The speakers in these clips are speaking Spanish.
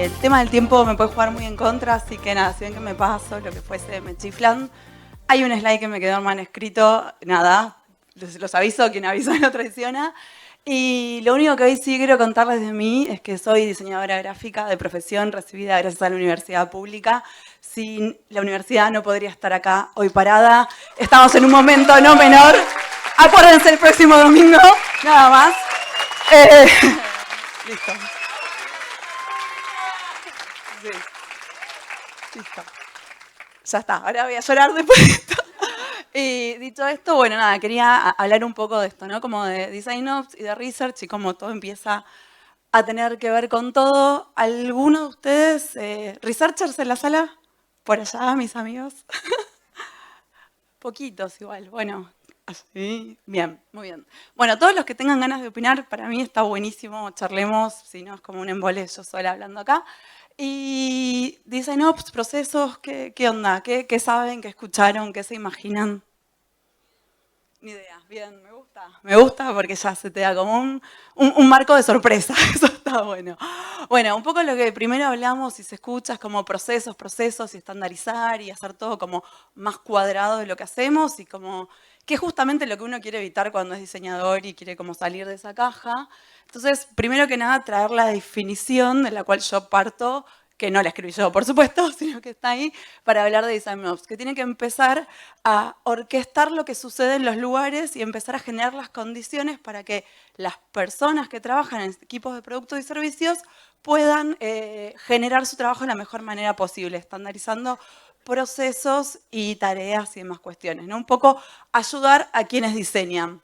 El tema del tiempo me puede jugar muy en contra, así que nada, si ven que me paso, lo que fuese, me chiflan. Hay un slide que me quedó mal escrito, nada, los aviso, quien avisa no traiciona. Y lo único que hoy sí quiero contarles de mí es que soy diseñadora gráfica de profesión, recibida gracias a la universidad pública. Sin la universidad no podría estar acá hoy parada. Estamos en un momento no menor. Acuérdense el próximo domingo, nada más. Listo. Sí. Listo. Ya está, ahora voy a llorar después de esto. Y dicho esto, bueno, nada, quería hablar un poco de esto, ¿no? Como de Design Ops y de Research y cómo todo empieza a tener que ver con todo. ¿Alguno de ustedes, researchers en la sala? Por allá, mis amigos. Poquitos igual, bueno, así, bien, muy bien. Bueno, todos los que tengan ganas de opinar, para mí está buenísimo, charlemos, si no es como un embole yo sola hablando acá. Y Design Ops, procesos, ¿qué onda? ¿Qué saben? ¿Qué escucharon? ¿Qué se imaginan? Ni idea, bien, me gusta. Me gusta porque ya se te da como un marco de sorpresa, eso está bueno. Bueno, un poco lo que primero hablamos, si se escucha, es como procesos y estandarizar y hacer todo como más cuadrado de lo que hacemos y como que es justamente lo que uno quiere evitar cuando es diseñador y quiere como salir de esa caja. Entonces, primero que nada, traer la definición de la cual yo parto, que no la escribí yo, por supuesto, sino que está ahí para hablar de Design Ops, que tiene que empezar a orquestar lo que sucede en los lugares y empezar a generar las condiciones para que las personas que trabajan en equipos de productos y servicios puedan generar su trabajo de la mejor manera posible, estandarizando procesos y tareas y demás cuestiones, ¿no? Un poco ayudar a quienes diseñan.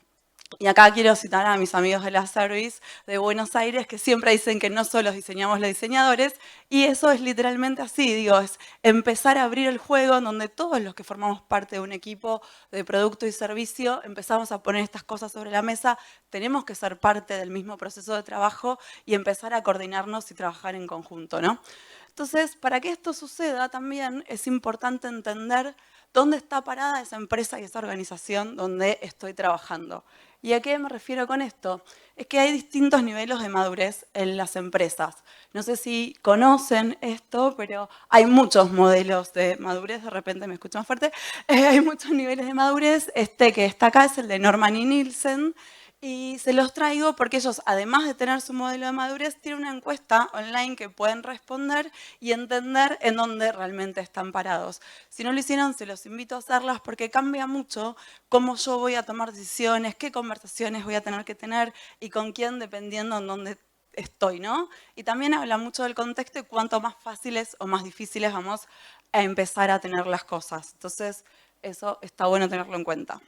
Y acá quiero citar a mis amigos de la Service de Buenos Aires que siempre dicen que no solo diseñamos los diseñadores, y eso es literalmente así, digo, es empezar a abrir el juego en donde todos los que formamos parte de un equipo de producto y servicio empezamos a poner estas cosas sobre la mesa, tenemos que ser parte del mismo proceso de trabajo y empezar a coordinarnos y trabajar en conjunto, ¿no? Entonces, para que esto suceda también es importante entender dónde está parada esa empresa y esa organización donde estoy trabajando. ¿Y a qué me refiero con esto? Es que hay distintos niveles de madurez en las empresas. No sé si conocen esto, pero hay muchos modelos de madurez, de repente me escucho más fuerte, hay muchos niveles de madurez. Este que está acá es el de Norman y Nielsen, y se los traigo porque ellos, además de tener su modelo de madurez, tienen una encuesta online que pueden responder y entender en dónde realmente están parados. Si no lo hicieron, se los invito a hacerlas porque cambia mucho cómo yo voy a tomar decisiones, qué conversaciones voy a tener que tener y con quién, dependiendo en dónde estoy, ¿no? Y también habla mucho del contexto y cuánto más fáciles o más difíciles vamos a empezar a tener las cosas. Entonces, eso está bueno tenerlo en cuenta.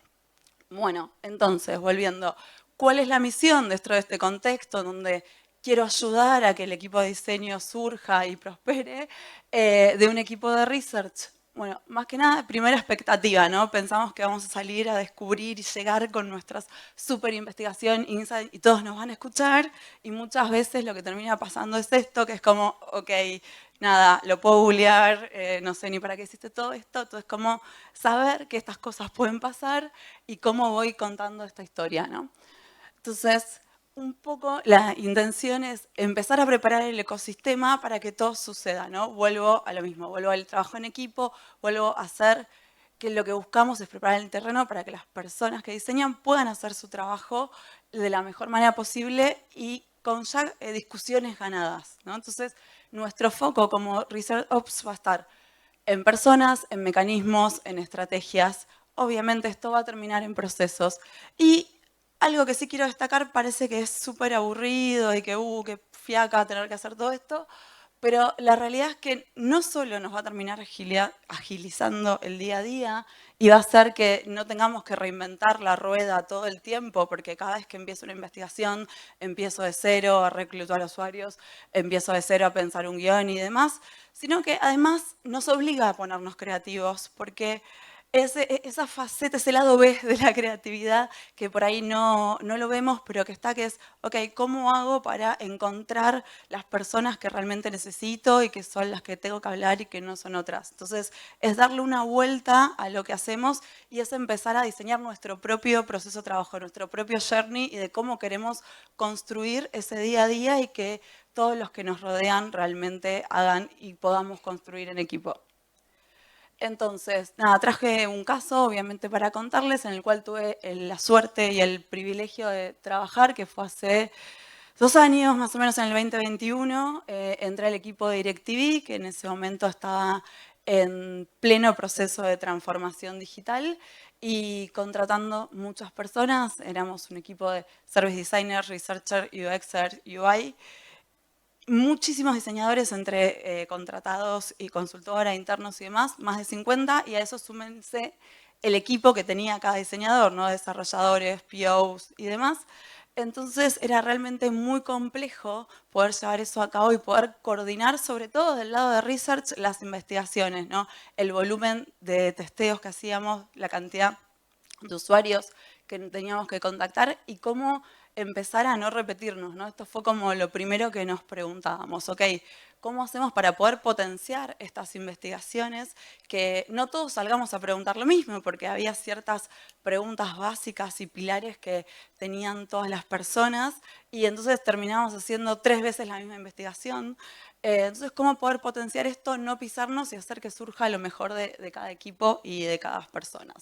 Bueno, entonces, volviendo, ¿cuál es la misión dentro de este contexto donde quiero ayudar a que el equipo de diseño surja y prospere de un equipo de research? Bueno, más que nada, primera expectativa, ¿no? Pensamos que vamos a salir a descubrir y llegar con nuestras super investigación, insight, y todos nos van a escuchar, y muchas veces lo que termina pasando es esto, que es como, ok, nada, lo puedo googlear, no sé ni para qué hiciste todo esto, entonces como saber que estas cosas pueden pasar y cómo voy contando esta historia, ¿no? Entonces, un poco la intención es empezar a preparar el ecosistema para que todo suceda, ¿no? Vuelvo a lo mismo, vuelvo al trabajo en equipo, vuelvo a hacer que lo que buscamos es preparar el terreno para que las personas que diseñan puedan hacer su trabajo de la mejor manera posible y con ya discusiones ganadas, ¿no? Entonces, nuestro foco como Research Ops va a estar en personas, en mecanismos, en estrategias. Obviamente esto va a terminar en procesos. Y algo que sí quiero destacar, parece que es súper aburrido y que fiaca tener que hacer todo esto, pero la realidad es que no solo nos va a terminar agilizando el día a día y va a hacer que no tengamos que reinventar la rueda todo el tiempo, porque cada vez que empiezo una investigación, empiezo de cero a reclutar usuarios, empiezo de cero a pensar un guión y demás, sino que además nos obliga a ponernos creativos, porque esa faceta, ese lado B de la creatividad que por ahí no lo vemos, pero que está, que es, ok, ¿cómo hago para encontrar las personas que realmente necesito y que son las que tengo que hablar y que no son otras? Entonces, es darle una vuelta a lo que hacemos y es empezar a diseñar nuestro propio proceso de trabajo, nuestro propio journey y de cómo queremos construir ese día a día y que todos los que nos rodean realmente hagan y podamos construir en equipo. Entonces, nada, traje un caso, obviamente, para contarles, en el cual tuve la suerte y el privilegio de trabajar, que fue hace 2 años, más o menos en el 2021. Entré al equipo de DirecTV, que en ese momento estaba en pleno proceso de transformación digital y contratando muchas personas. Éramos un equipo de service designers, researchers, UXers, UI, muchísimos diseñadores entre contratados y consultora, internos y demás, más de 50, y a eso súmense el equipo que tenía cada diseñador, ¿no? Desarrolladores, POs y demás. Entonces era realmente muy complejo poder llevar eso a cabo y poder coordinar, sobre todo del lado de research, las investigaciones, ¿no? El volumen de testeos que hacíamos, la cantidad de usuarios que teníamos que contactar y cómo empezar a no repetirnos, ¿no? Esto fue como lo primero que nos preguntábamos, ok, ¿cómo hacemos para poder potenciar estas investigaciones? Que no todos salgamos a preguntar lo mismo, porque había ciertas preguntas básicas y pilares que tenían todas las personas y entonces terminábamos haciendo 3 veces la misma investigación. Entonces, ¿cómo poder potenciar esto, no pisarnos y hacer que surja lo mejor de cada equipo y de cada persona?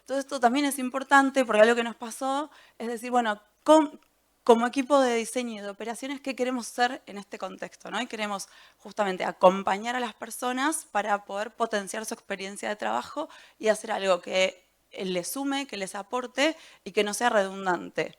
Entonces, esto también es importante porque algo que nos pasó es decir, bueno, como equipo de diseño y de operaciones, ¿qué queremos ser en este contexto? ¿No? Y queremos justamente acompañar a las personas para poder potenciar su experiencia de trabajo y hacer algo que les sume, que les aporte y que no sea redundante.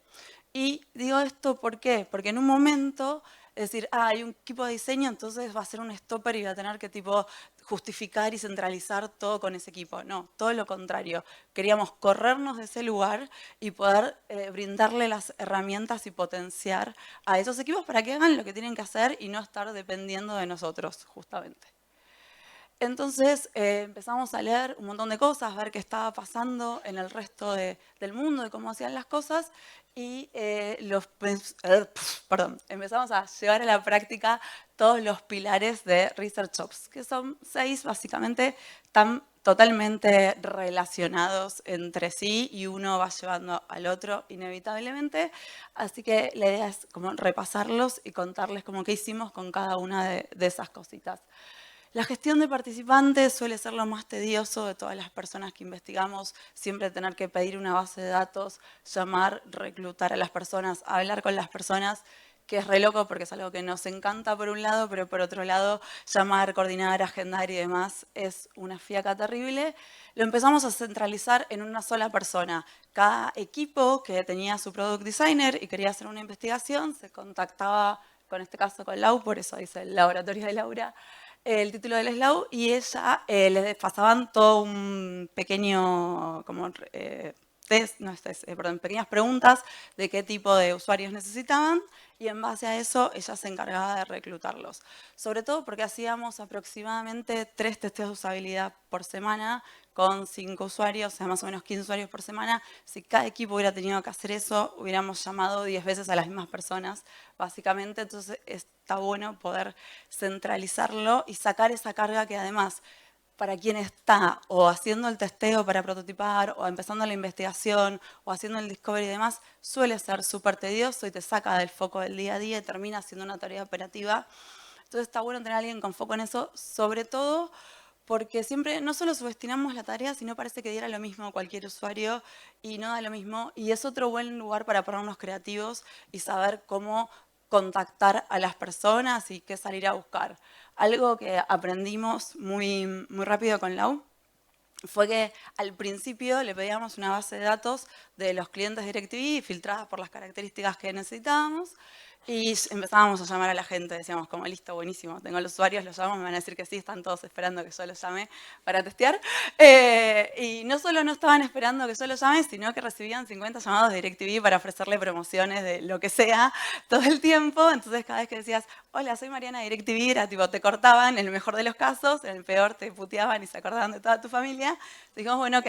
Y digo esto ¿por qué? Porque en un momento, es decir, hay un equipo de diseño, entonces va a ser un stopper y va a tener que tipo justificar y centralizar todo con ese equipo. No, todo lo contrario. Queríamos corrernos de ese lugar y poder brindarle las herramientas y potenciar a esos equipos para que hagan lo que tienen que hacer y no estar dependiendo de nosotros, justamente. Entonces empezamos a leer un montón de cosas, ver qué estaba pasando en el resto del mundo, de cómo hacían las cosas, y empezamos a llevar a la práctica todos los pilares de Research Ops, que son 6 básicamente, están totalmente relacionados entre sí y uno va llevando al otro inevitablemente. Así que la idea es como repasarlos y contarles cómo qué hicimos con cada una de esas cositas. La gestión de participantes suele ser lo más tedioso de todas las personas que investigamos, siempre tener que pedir una base de datos, llamar, reclutar a las personas, hablar con las personas, que es re loco porque es algo que nos encanta por un lado, pero por otro lado, llamar, coordinar, agendar y demás es una fiaca terrible. Lo empezamos a centralizar en una sola persona. Cada equipo que tenía su product designer y quería hacer una investigación se contactaba, con este caso con Lau, por eso dice el laboratorio de Laura, el título del SLAU, y ella les pasaban todo un pequeño como, test, no es test, perdón, pequeñas preguntas de qué tipo de usuarios necesitaban y en base a eso ella se encargaba de reclutarlos. Sobre todo porque hacíamos aproximadamente 3 testeos de usabilidad por semana con 5 usuarios, o sea, más o menos 15 usuarios por semana. Si cada equipo hubiera tenido que hacer eso, hubiéramos llamado 10 veces a las mismas personas, básicamente. Entonces, está bueno poder centralizarlo y sacar esa carga que además, para quien está o haciendo el testeo para prototipar o empezando la investigación o haciendo el discovery y demás, suele ser súper tedioso y te saca del foco del día a día y termina siendo una tarea operativa. Entonces está bueno tener a alguien con foco en eso, sobre todo porque siempre no solo subestimamos la tarea, sino parece que diera lo mismo a cualquier usuario y no da lo mismo. Y es otro buen lugar para ponernos creativos y saber cómo contactar a las personas y qué salir a buscar. Algo que aprendimos muy, muy rápido con Lau fue que al principio le pedíamos una base de datos de los clientes DirecTV filtradas por las características que necesitábamos Y empezábamos a llamar a la gente, decíamos como, listo, buenísimo, tengo los usuarios, los llamo, me van a decir que sí, están todos esperando que yo los llame para testear. Y no solo no estaban esperando que yo los llame, sino que recibían 50 llamados de DirecTV para ofrecerle promociones de lo que sea todo el tiempo. Entonces cada vez que decías, hola, soy Mariana de DirecTV, era tipo, te cortaban en el mejor de los casos, en el peor te puteaban y se acordaban de toda tu familia. Entonces dijimos, bueno, ok,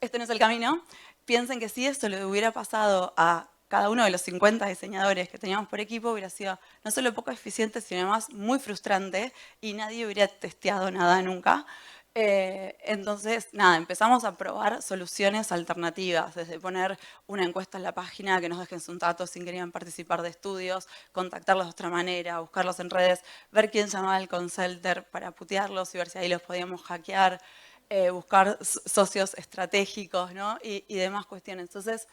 este no es el camino. Piensen que si esto le hubiera pasado a cada uno de los 50 diseñadores que teníamos por equipo, hubiera sido no solo poco eficiente, sino además muy frustrante y nadie hubiera testeado nada nunca. Entonces, nada, empezamos a probar soluciones alternativas, desde poner una encuesta en la página, que nos dejen sus datos si querían participar de estudios, contactarlos de otra manera, buscarlos en redes, ver quién llamaba al consultor para putearlos y ver si ahí los podíamos hackear, buscar socios estratégicos, ¿no? Y demás cuestiones. Entonces,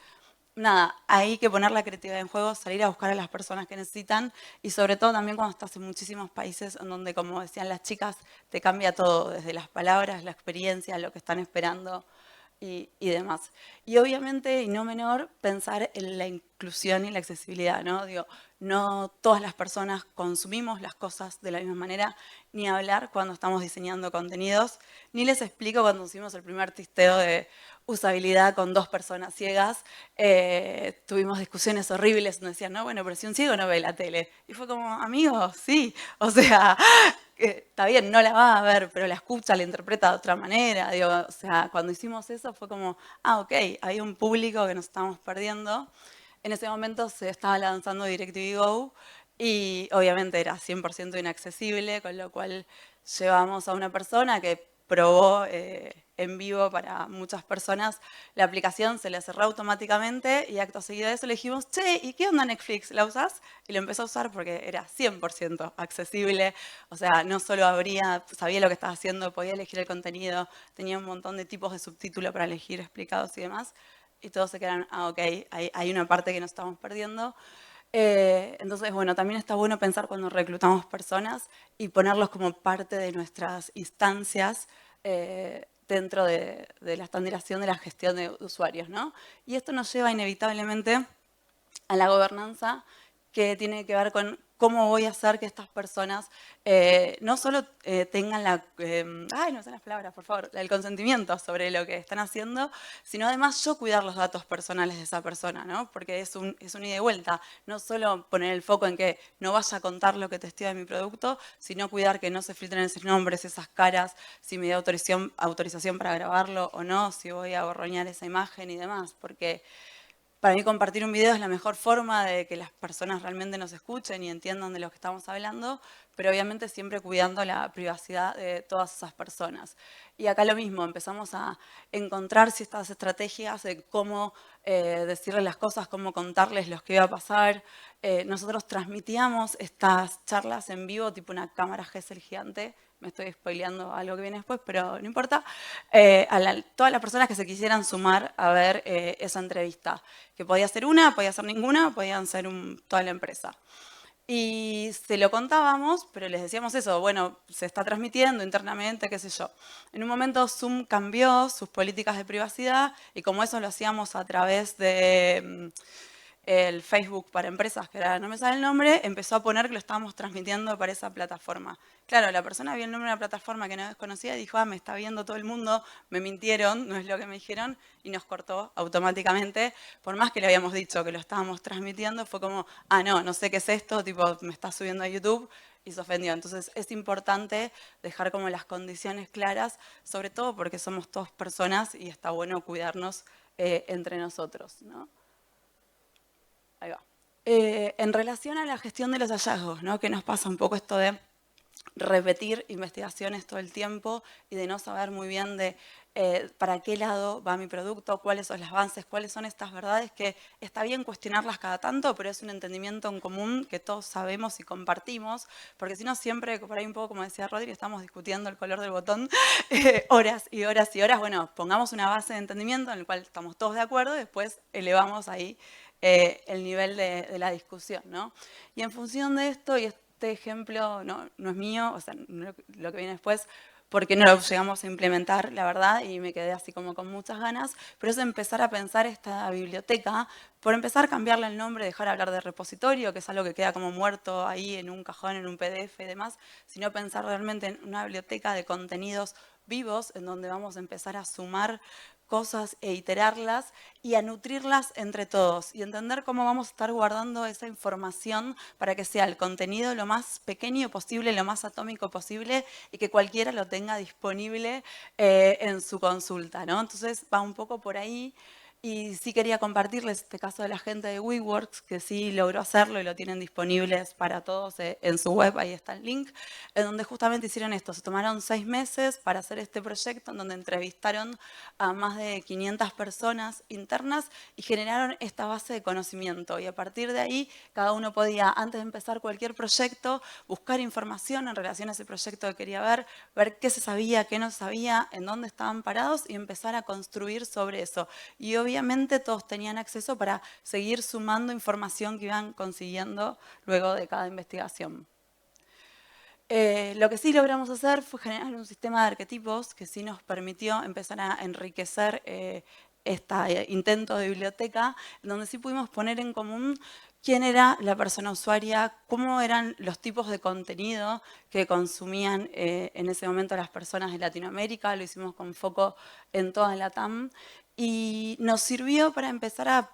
nada, hay que poner la creatividad en juego, salir a buscar a las personas que necesitan y sobre todo también cuando estás en muchísimos países en donde, como decían las chicas, te cambia todo, desde las palabras, la experiencia, lo que están esperando y demás. Y obviamente, y no menor, pensar en la inclusión y la accesibilidad, ¿no? Digo, no todas las personas consumimos las cosas de la misma manera, ni hablar cuando estamos diseñando contenidos, ni les explico cuando hicimos el primer testeo de usabilidad con 2 personas ciegas, tuvimos discusiones horribles donde decían, no, bueno, pero si un ciego no ve la tele. Y fue como, amigos, sí, o sea, está bien, no la va a ver, pero la escucha, la interpreta de otra manera. Digo, o sea, cuando hicimos eso fue como, ok, hay un público que nos estamos perdiendo. En ese momento se estaba lanzando DirecTV Go y obviamente era 100% inaccesible, con lo cual llevamos a una persona que probó en vivo para muchas personas la aplicación, se le cerró automáticamente y acto seguido de eso le dijimos, che, ¿y qué onda Netflix? ¿La usás? Y lo empezó a usar porque era 100% accesible, o sea, no solo abría, sabía lo que estaba haciendo, podía elegir el contenido, tenía un montón de tipos de subtítulos para elegir explicados y demás, y todos se quedaron, ok, hay una parte que nos estamos perdiendo. Entonces, bueno, también está bueno pensar cuando reclutamos personas y ponerlos como parte de nuestras instancias dentro de la estandarización de la gestión de usuarios, ¿no? Y esto nos lleva inevitablemente a la gobernanza, que tiene que ver con cómo voy a hacer que estas personas no solo tengan ay, no sé las palabras, por favor, el consentimiento sobre lo que están haciendo, sino además yo cuidar los datos personales de esa persona, ¿no? Porque es un ida y vuelta, no solo poner el foco en que no vaya a contar lo que testeo de mi producto, sino cuidar que no se filtren esos nombres, esas caras, si me da autorización para grabarlo o no, si voy a borroñar esa imagen y demás, porque para mí compartir un video es la mejor forma de que las personas realmente nos escuchen y entiendan de lo que estamos hablando, pero obviamente siempre cuidando la privacidad de todas esas personas. Y acá lo mismo, empezamos a encontrar ciertas estrategias de cómo decirles las cosas, cómo contarles lo que iba a pasar. Nosotros transmitíamos estas charlas en vivo, tipo una cámara Gesell gigante. Me estoy spoileando algo que viene después, pero no importa. Todas las personas que se quisieran sumar a ver esa entrevista, que podía ser una, podía ser ninguna, podían ser toda la empresa. Y se lo contábamos, pero les decíamos eso, bueno, se está transmitiendo internamente, qué sé yo. En un momento Zoom cambió sus políticas de privacidad y como eso lo hacíamos a través de el Facebook para empresas, que ahora no me sale el nombre, empezó a poner que lo estábamos transmitiendo para esa plataforma. Claro, la persona vio el nombre de una plataforma que no desconocía y dijo, me está viendo todo el mundo, me mintieron, no es lo que me dijeron, y nos cortó automáticamente. Por más que le habíamos dicho que lo estábamos transmitiendo, fue como, no, no sé qué es esto, tipo, me está subiendo a YouTube, y se ofendió. Entonces es importante dejar como las condiciones claras, sobre todo porque somos todas personas y está bueno cuidarnos entre nosotros, ¿no? Ahí va. En relación a la gestión de los hallazgos, ¿no? Que nos pasa un poco esto de repetir investigaciones todo el tiempo y de no saber muy bien de para qué lado va mi producto, cuáles son los avances, cuáles son estas verdades que está bien cuestionarlas cada tanto, pero es un entendimiento en común que todos sabemos y compartimos, porque si no siempre, por ahí un poco como decía Rodri, estamos discutiendo el color del botón horas y horas y horas. Bueno, pongamos una base de entendimiento en el cual estamos todos de acuerdo y después elevamos ahí el nivel de la discusión, ¿no? Y en función de esto, y este ejemplo no es mío, o sea, lo que viene después, porque no lo llegamos a implementar, la verdad, y me quedé así como con muchas ganas, pero es empezar a pensar esta biblioteca, por empezar a cambiarle el nombre, dejar de hablar de repositorio, que es algo que queda como muerto ahí en un cajón, en un PDF y demás, sino pensar realmente en una biblioteca de contenidos vivos, en donde vamos a empezar a sumar cosas e iterarlas y a nutrirlas entre todos y entender cómo vamos a estar guardando esa información para que sea el contenido lo más pequeño posible, lo más atómico posible y que cualquiera lo tenga disponible en su consulta, ¿no? Entonces va un poco por ahí. Y sí quería compartirles este caso de la gente de WeWorks, que sí logró hacerlo y lo tienen disponibles para todos en su web, ahí está el link, en donde justamente hicieron esto. Se tomaron 6 meses para hacer este proyecto, en donde entrevistaron a más de 500 personas internas y generaron esta base de conocimiento. Y a partir de ahí, cada uno podía, antes de empezar cualquier proyecto, buscar información en relación a ese proyecto que quería ver qué se sabía, qué no se sabía, en dónde estaban parados y empezar a construir sobre eso. Y obviamente todos tenían acceso para seguir sumando información que iban consiguiendo luego de cada investigación. Lo que sí logramos hacer fue generar un sistema de arquetipos que sí nos permitió empezar a enriquecer este intento de biblioteca, en donde sí pudimos poner en común quién era la persona usuaria, cómo eran los tipos de contenido que consumían en ese momento las personas de Latinoamérica, lo hicimos con foco en toda la TAM, y nos sirvió para empezar a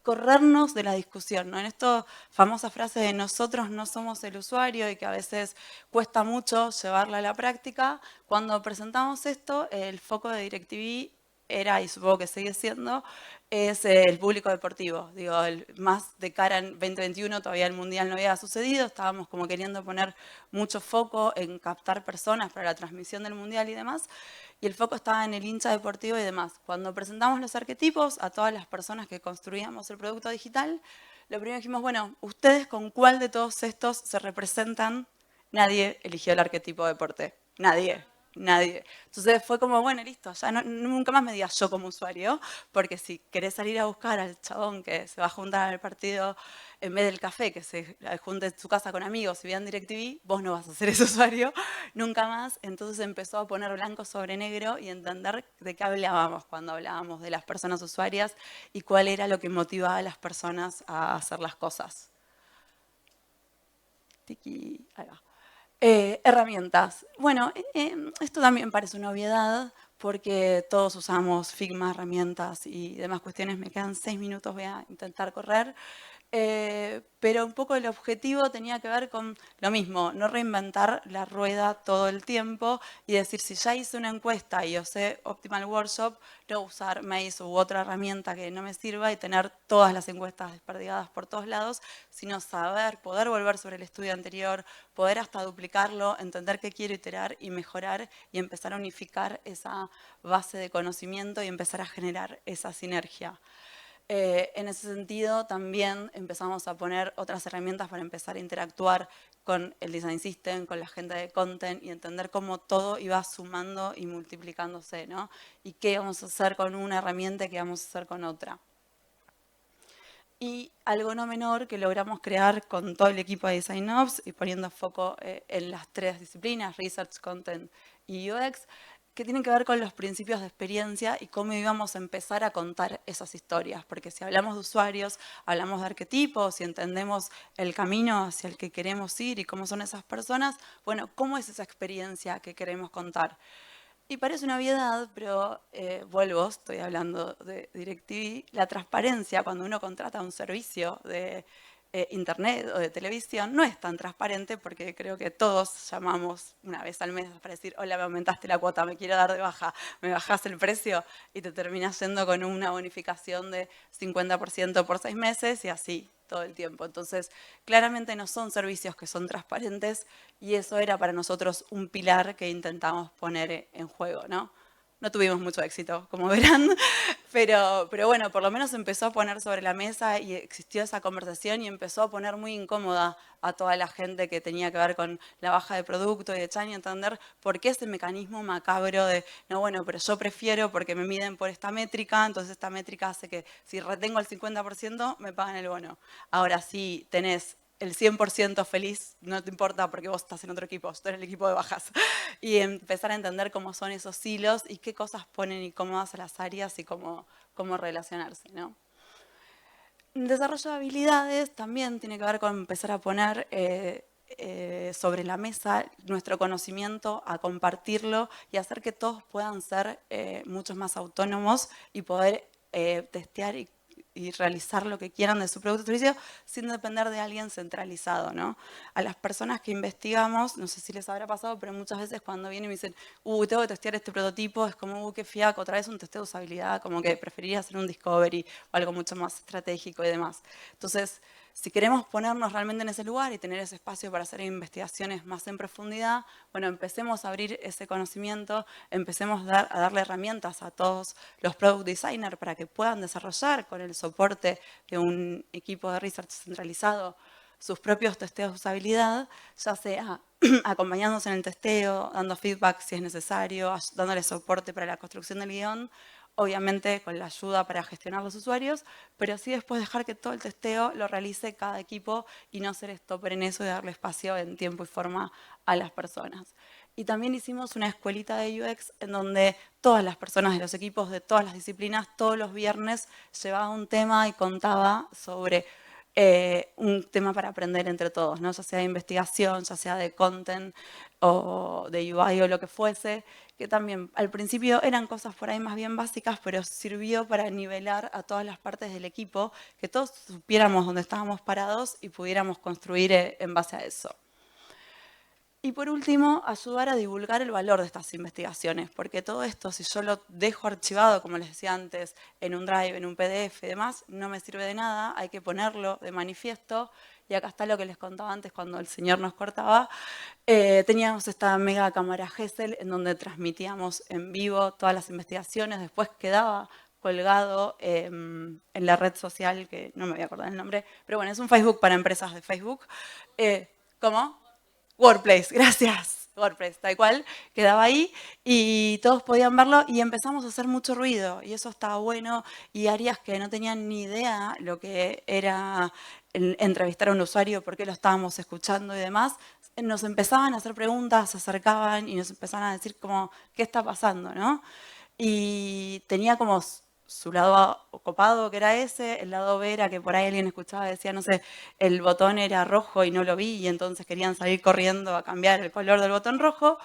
corrernos de la discusión, ¿no? En esta famosa frase de nosotros no somos el usuario y que a veces cuesta mucho llevarla a la práctica, cuando presentamos esto, el foco de DirecTV era, y supongo que sigue siendo, es el público deportivo. Digo, más de cara en 2021 todavía el Mundial no había sucedido, estábamos como queriendo poner mucho foco en captar personas para la transmisión del Mundial y demás, y el foco estaba en el hincha deportivo y demás. Cuando presentamos los arquetipos a todas las personas que construíamos el producto digital, lo primero que dijimos, bueno, ¿ustedes con cuál de todos estos se representan? Nadie eligió el arquetipo de deporte. Nadie. Nadie. Entonces fue como, bueno, listo, ya nunca más me digas yo como usuario, porque si querés salir a buscar al chabón que se va a juntar al partido en vez del café, que se junte en su casa con amigos y vean DirecTV, vos no vas a ser ese usuario nunca más. Entonces empezó a poner blanco sobre negro y entender de qué hablábamos cuando hablábamos de las personas usuarias y cuál era lo que motivaba a las personas a hacer las cosas. Tiki, ahí va. Herramientas. Bueno, esto también parece una obviedad porque todos usamos Figma, herramientas y demás cuestiones. Me quedan 6 minutos, voy a intentar correr. Pero un poco el objetivo tenía que ver con lo mismo, no reinventar la rueda todo el tiempo y decir, si ya hice una encuesta y usé Optimal Workshop, no usar Maze u otra herramienta que no me sirva y tener todas las encuestas desperdigadas por todos lados, sino saber, poder volver sobre el estudio anterior, poder hasta duplicarlo, entender qué quiero iterar y mejorar y empezar a unificar esa base de conocimiento y empezar a generar esa sinergia. En ese sentido, también empezamos a poner otras herramientas para empezar a interactuar con el Design System, con la gente de Content y entender cómo todo iba sumando y multiplicándose, ¿no? Y qué vamos a hacer con una herramienta y qué vamos a hacer con otra. Y algo no menor que logramos crear con todo el equipo de Design Ops y poniendo foco en las 3 disciplinas, Research, Content y UX, que tienen que ver con los principios de experiencia y cómo íbamos a empezar a contar esas historias. Porque si hablamos de usuarios, hablamos de arquetipos y entendemos el camino hacia el que queremos ir y cómo son esas personas, bueno, ¿cómo es esa experiencia que queremos contar? Y parece una obviedad, pero vuelvo, estoy hablando de DirecTV, la transparencia cuando uno contrata un servicio de internet o de televisión no es tan transparente porque creo que todos llamamos una vez al mes para decir, hola, me aumentaste la cuota, me quiero dar de baja, me bajás el precio y te terminás yendo con una bonificación de 50% por 6 meses y así todo el tiempo. Entonces, claramente no son servicios que son transparentes y eso era para nosotros un pilar que intentamos poner en juego, ¿no? No tuvimos mucho éxito, como verán, pero bueno, por lo menos empezó a poner sobre la mesa y existió esa conversación y empezó a poner muy incómoda a toda la gente que tenía que ver con la baja de producto y de Chan y entender por qué ese mecanismo macabro de, no, bueno, pero yo prefiero porque me miden por esta métrica, entonces esta métrica hace que si retengo el 50% me pagan el bono. Ahora, si tenés el 100% feliz, no te importa porque vos estás en otro equipo, tú eres el equipo de bajas. Y empezar a entender cómo son esos hilos y qué cosas ponen incómodas a las áreas y cómo relacionarse, ¿no? Desarrollo de habilidades también tiene que ver con empezar a poner sobre la mesa nuestro conocimiento, a compartirlo y hacer que todos puedan ser muchos más autónomos y poder testear y realizar lo que quieran de su producto o servicio sin depender de alguien centralizado, ¿no? A las personas que investigamos, no sé si les habrá pasado, pero muchas veces cuando vienen y me dicen, tengo que testear este prototipo, es como, qué fiaco, otra vez un testeo de usabilidad, como que preferiría hacer un discovery o algo mucho más estratégico y demás. Entonces, si queremos ponernos realmente en ese lugar y tener ese espacio para hacer investigaciones más en profundidad, bueno, empecemos a abrir ese conocimiento, empecemos a darle herramientas a todos los product designers para que puedan desarrollar con el soporte de un equipo de research centralizado sus propios testeos de usabilidad, ya sea acompañándonos en el testeo, dando feedback si es necesario, dándole soporte para la construcción del guión, obviamente con la ayuda para gestionar los usuarios, pero sí después dejar que todo el testeo lo realice cada equipo y no ser stopper en eso y darle espacio en tiempo y forma a las personas. Y también hicimos una escuelita de UX en donde todas las personas de los equipos de todas las disciplinas, todos los viernes, llevaba un tema y contaba sobre un tema para aprender entre todos, ¿no? Ya sea de investigación, ya sea de content o de UI o lo que fuese, que también al principio eran cosas por ahí más bien básicas, pero sirvió para nivelar a todas las partes del equipo, que todos supiéramos dónde estábamos parados y pudiéramos construir en base a eso. Y por último, ayudar a divulgar el valor de estas investigaciones, porque todo esto, si yo lo dejo archivado, como les decía antes, en un Drive, en un PDF y demás, no me sirve de nada, hay que ponerlo de manifiesto. Y acá está lo que les contaba antes cuando el señor nos cortaba. Teníamos esta mega cámara Gesell en donde transmitíamos en vivo todas las investigaciones, después quedaba colgado en la red social, que no me voy a acordar el nombre, pero bueno, es un Facebook para empresas de Facebook. ¿Cómo? Workplace, gracias. Workplace, tal cual, quedaba ahí y todos podían verlo y empezamos a hacer mucho ruido y eso estaba bueno y áreas que no tenían ni idea lo que era entrevistar a un usuario, por qué lo estábamos escuchando y demás, nos empezaban a hacer preguntas, se acercaban y nos empezaban a decir como, ¿qué está pasando? ¿No? Y tenía como su lado copado, que era ese, el lado B era que por ahí alguien escuchaba y decía, no sé, el botón era rojo y no lo vi, y entonces querían salir corriendo a cambiar el color del botón rojo,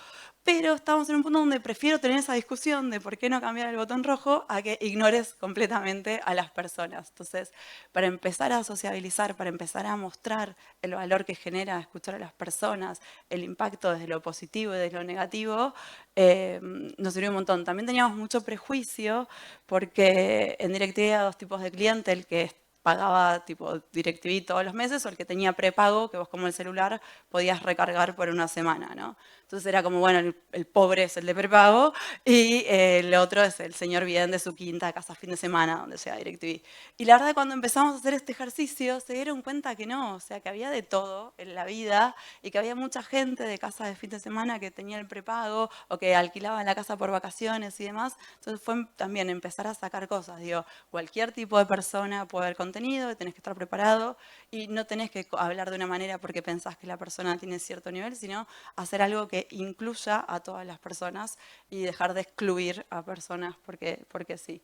pero estamos en un punto donde prefiero tener esa discusión de por qué no cambiar el botón rojo a que ignores completamente a las personas. Entonces, para empezar a sociabilizar, para empezar a mostrar el valor que genera escuchar a las personas, el impacto desde lo positivo y desde lo negativo, nos sirvió un montón. También teníamos mucho prejuicio porque en DirecTV había dos tipos de cliente, el que pagaba tipo DirecTV todos los meses o el que tenía prepago, que vos como el celular podías recargar por una semana, ¿no? Entonces era como, bueno, el pobre es el de prepago y el otro es el señor bien de su quinta casa fin de semana, donde sea DirecTV. Y la verdad, cuando empezamos a hacer este ejercicio, se dieron cuenta que no, o sea, que había de todo en la vida y que había mucha gente de casa de fin de semana que tenía el prepago o que alquilaba la casa por vacaciones y demás. Entonces fue también empezar a sacar cosas. Digo, cualquier tipo de persona puede ver contenido, tenés que estar preparado y no tenés que hablar de una manera porque pensás que la persona tiene cierto nivel, sino hacer algo que incluya a todas las personas y dejar de excluir a personas porque sí.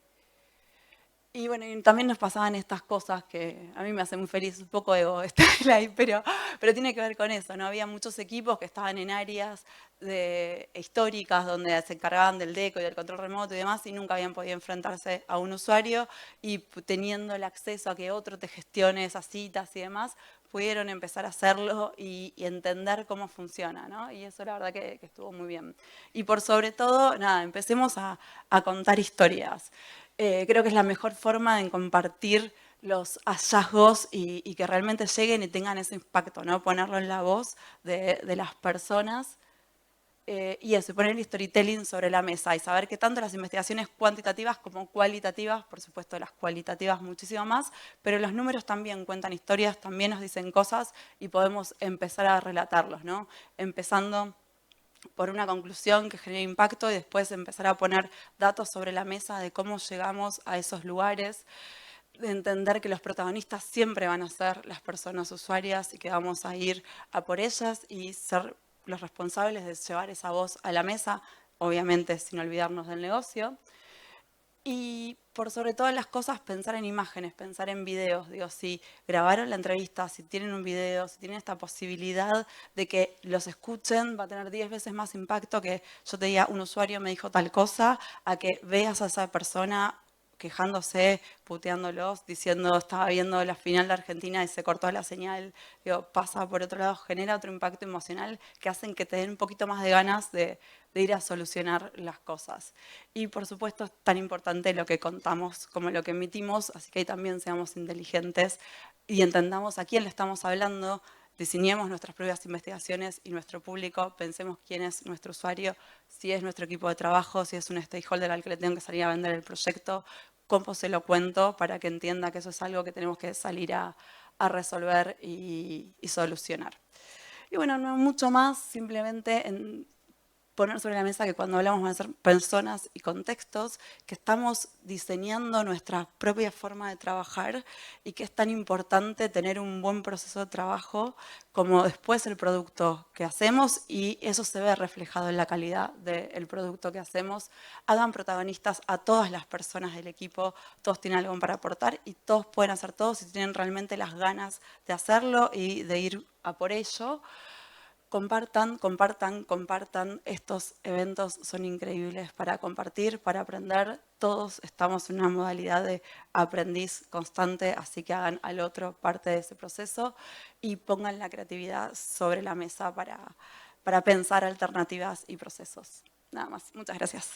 Y bueno, y también nos pasaban estas cosas que a mí me hace muy feliz, un poco ego estar ahí, pero tiene que ver con eso, ¿no? Había muchos equipos que estaban en áreas históricas donde se encargaban del deco y del control remoto y demás y nunca habían podido enfrentarse a un usuario y teniendo el acceso a que otro te gestione esas citas y demás, pudieron empezar a hacerlo y entender cómo funciona, ¿no? Y eso la verdad que estuvo muy bien. Y por sobre todo, nada, empecemos a contar historias. Creo que es la mejor forma de compartir los hallazgos y que realmente lleguen y tengan ese impacto, ¿no? Ponerlo en la voz de las personas y eso, poner el storytelling sobre la mesa y saber que tanto las investigaciones cuantitativas como cualitativas, por supuesto las cualitativas muchísimo más, pero los números también cuentan historias, también nos dicen cosas y podemos empezar a relatarlos, ¿no? Empezando por una conclusión que genere impacto y después empezar a poner datos sobre la mesa de cómo llegamos a esos lugares. de entender que los protagonistas siempre van a ser las personas usuarias y que vamos a ir a por ellas y ser los responsables de llevar esa voz a la mesa, obviamente sin olvidarnos del negocio. Y por sobre todas las cosas, pensar en imágenes, pensar en videos. Digo, si grabaron la entrevista, si tienen un video, si tienen esta posibilidad de que los escuchen, va a tener 10 veces más impacto que yo te diga, un usuario me dijo tal cosa, a que veas a esa persona quejándose, puteándolos, diciendo estaba viendo la final de Argentina y se cortó la señal. Digo, pasa por otro lado, genera otro impacto emocional que hacen que te den un poquito más de ganas de ir a solucionar las cosas. Y por supuesto es tan importante lo que contamos como lo que emitimos, así que ahí también seamos inteligentes y entendamos a quién le estamos hablando, diseñemos nuestras propias investigaciones y nuestro público, pensemos quién es nuestro usuario, si es nuestro equipo de trabajo, si es un stakeholder al que le tengo que salir a vender el proyecto, cómo se lo cuento para que entienda que eso es algo que tenemos que salir a resolver y solucionar. Y bueno, no mucho más, simplemente poner sobre la mesa que cuando hablamos de personas y contextos, que estamos diseñando nuestra propia forma de trabajar y que es tan importante tener un buen proceso de trabajo como después el producto que hacemos y eso se ve reflejado en la calidad del producto que hacemos. Hagan protagonistas a todas las personas del equipo, todos tienen algo para aportar y todos pueden hacer todo si tienen realmente las ganas de hacerlo y de ir a por ello. Compartan, compartan, compartan. Estos eventos son increíbles para compartir, para aprender. Todos estamos en una modalidad de aprendiz constante, así que hagan al otro parte de ese proceso y pongan la creatividad sobre la mesa para pensar alternativas y procesos. Nada más. Muchas gracias.